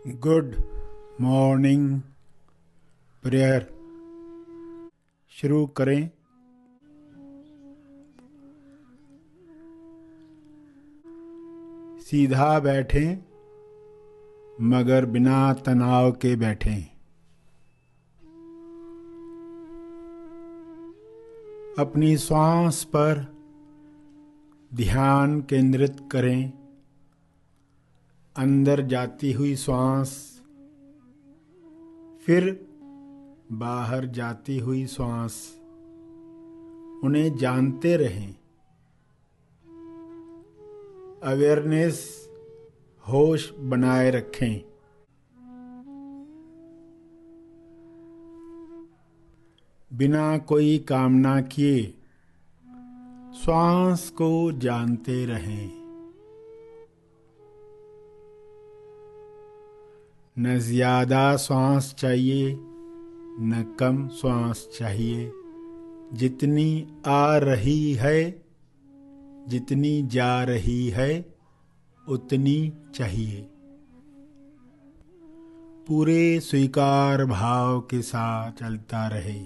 Good morning prayer शुरू करें। सीधा बैठें मगर बिना तनाव के बैठें। अपनी श्वास पर ध्यान केंद्रित करें। अंदर जाती हुई श्वास, फिर बाहर जाती हुई श्वास, उन्हें जानते रहें। अवेयरनेस, होश बनाए रखें। बिना कोई कामना किए श्वास को जानते रहें। न ज्यादा श्वास चाहिए न कम श्वास चाहिए। जितनी आ रही है, जितनी जा रही है, उतनी चाहिए। पूरे स्वीकार भाव के साथ चलता रहे।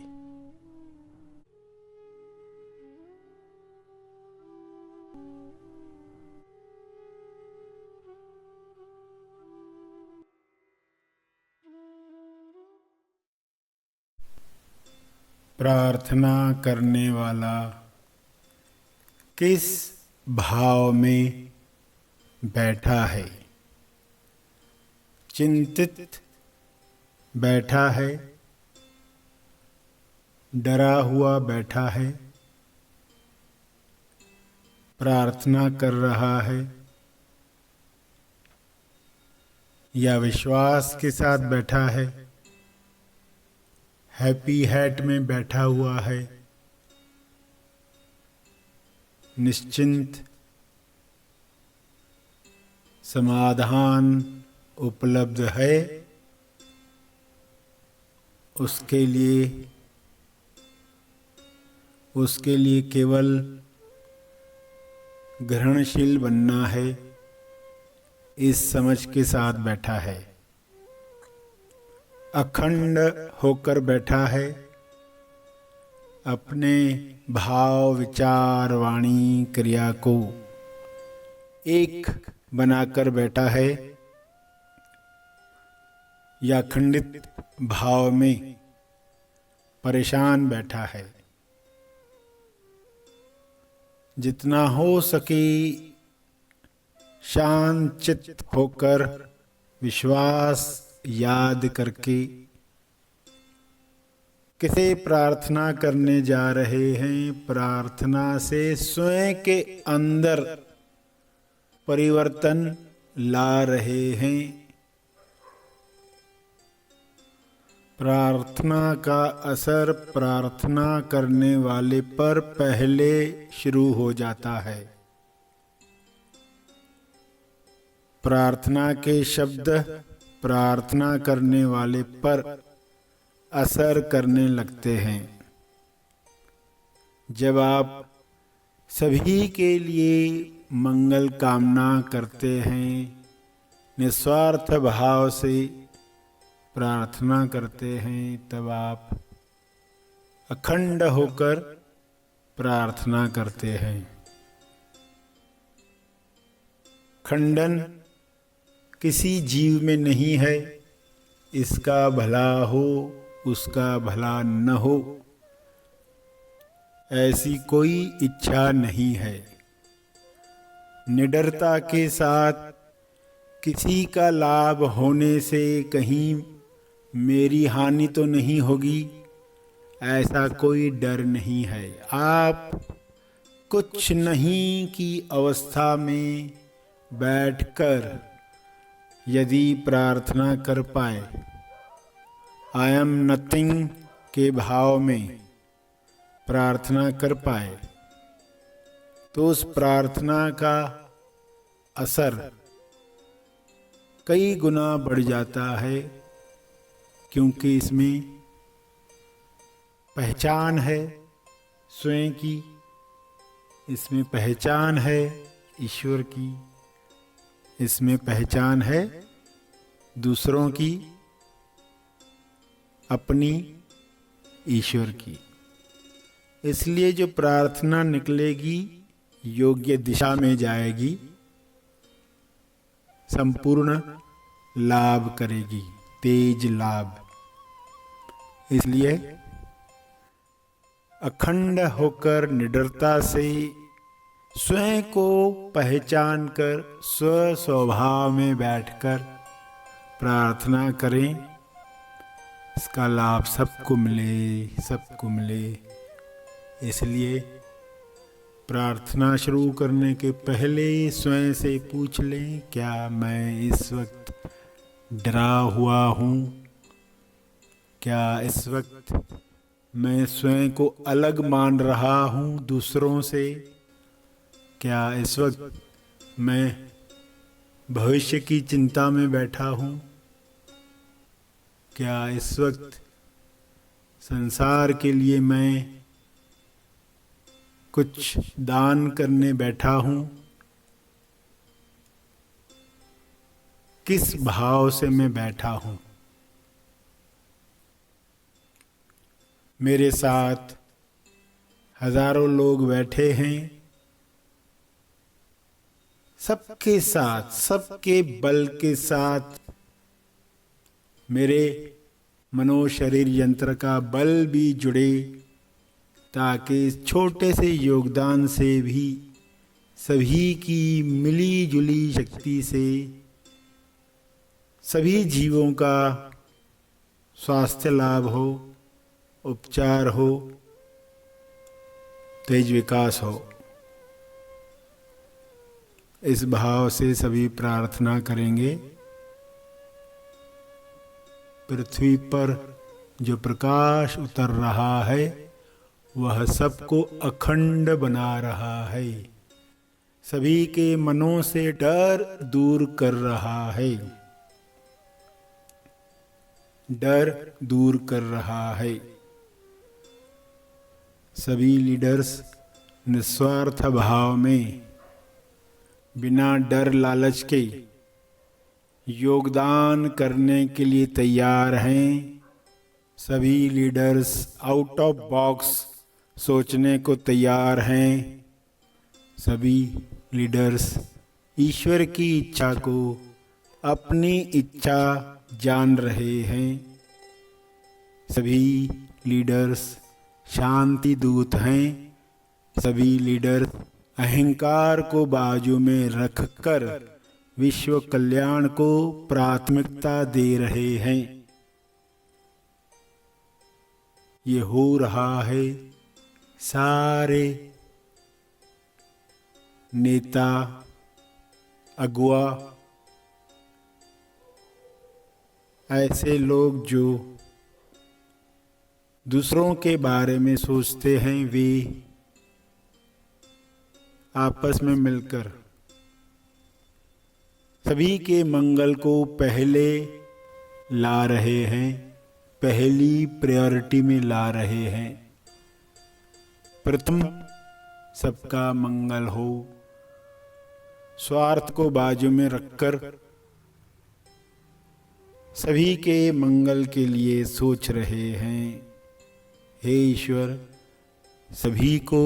प्रार्थना करने वाला किस भाव में बैठा है? चिंतित बैठा है, डरा हुआ बैठा है, प्रार्थना कर रहा है, या विश्वास के साथ बैठा है, हैप्पी हैट में बैठा हुआ है, निश्चिंत, समाधान उपलब्ध है, उसके लिए केवल ग्रहणशील बनना है, इस समझ के साथ बैठा है। अखंड होकर बैठा है, अपने भाव, विचार, वाणी, क्रिया को एक बनाकर बैठा है, या खंडित भाव में परेशान बैठा है। जितना हो सके शांत चित्त होकर, विश्वास याद करके किसे प्रार्थना करने जा रहे हैं, प्रार्थना से स्वयं के अंदर परिवर्तन ला रहे हैं। प्रार्थना का असर प्रार्थना करने वाले पर पहले शुरू हो जाता है। प्रार्थना के शब्द प्रार्थना करने वाले पर असर करने लगते हैं। जब आप सभी के लिए मंगल कामना करते हैं, निस्वार्थ भाव से प्रार्थना करते हैं, तब आप अखंड होकर प्रार्थना करते हैं। खंडन किसी जीव में नहीं है। इसका भला हो, उसका भला न हो, ऐसी कोई इच्छा नहीं है। निडरता के साथ किसी का लाभ होने से कहीं मेरी हानि तो नहीं होगी, ऐसा कोई डर नहीं है। आप कुछ नहीं की अवस्था में बैठकर यदि प्रार्थना कर पाए, आई एम नथिंग के भाव में प्रार्थना कर पाए, तो उस प्रार्थना का असर कई गुना बढ़ जाता है, क्योंकि इसमें पहचान है स्वयं की, इसमें पहचान है ईश्वर की, इसमें पहचान है दूसरों की, अपनी, ईश्वर की। इसलिए जो प्रार्थना निकलेगी योग्य दिशा में जाएगी, संपूर्ण लाभ करेगी, तेज लाभ। इसलिए अखंड होकर निडरता से स्वयं को पहचान कर स्व स्वभाव में बैठकर प्रार्थना करें। इसका लाभ सबको मिले, सबको मिले। इसलिए प्रार्थना शुरू करने के पहले स्वयं से पूछ लें, क्या मैं इस वक्त डरा हुआ हूँ? क्या इस वक्त मैं स्वयं को अलग मान रहा हूँ दूसरों से? क्या इस वक्त मैं भविष्य की चिंता में बैठा हूँ? क्या इस वक्त संसार के लिए मैं कुछ दान करने बैठा हूँ? किस भाव से मैं बैठा हूँ? मेरे साथ हजारों लोग बैठे हैं, सबके साथ, सबके बल के साथ मेरे मनोशरीर यंत्र का बल भी जुड़े, ताकि इस छोटे से योगदान से भी सभी की मिली जुली शक्ति से सभी जीवों का स्वास्थ्य लाभ हो, उपचार हो, तेज विकास हो। इस भाव से सभी प्रार्थना करेंगे। पृथ्वी पर जो प्रकाश उतर रहा है वह सबको अखंड बना रहा है, सभी के मनों से डर दूर कर रहा है, डर दूर कर रहा है। सभी लीडर्स निस्वार्थ भाव में बिना डर लालच के योगदान करने के लिए तैयार हैं। सभी लीडर्स आउट ऑफ बॉक्स सोचने को तैयार हैं। सभी लीडर्स ईश्वर की इच्छा को अपनी इच्छा जान रहे हैं। सभी लीडर्स शांति दूत हैं। सभी लीडर्स अहंकार को बाजू में रखकर विश्व कल्याण को प्राथमिकता दे रहे हैं। ये हो रहा है। सारे नेता, अगुआ, ऐसे लोग जो दूसरों के बारे में सोचते हैं, वे आपस में मिलकर सभी के मंगल को पहले ला रहे हैं, पहली प्रायोरिटी में ला रहे हैं। प्रथम सबका मंगल हो, स्वार्थ को बाजू में रखकर सभी के मंगल के लिए सोच रहे हैं। हे ईश्वर, सभी को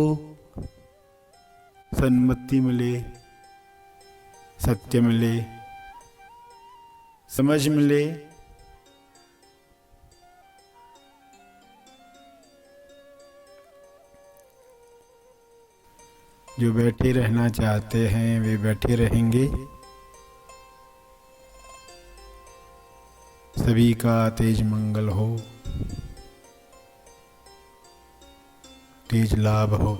सन्मति मिले, सत्य मिले, समझ मिले। जो बैठे रहना चाहते हैं वे बैठे रहेंगे। सभी का तेज मंगल हो, तेज लाभ हो।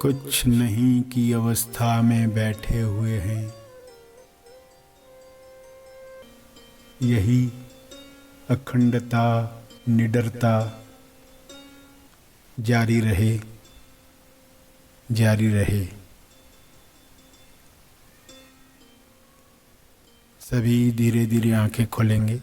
कुछ नहीं की अवस्था में बैठे हुए हैं। यही अखंडता, निडरता जारी रहे, जारी रहे। सभी धीरे धीरे आंखें खोलेंगे।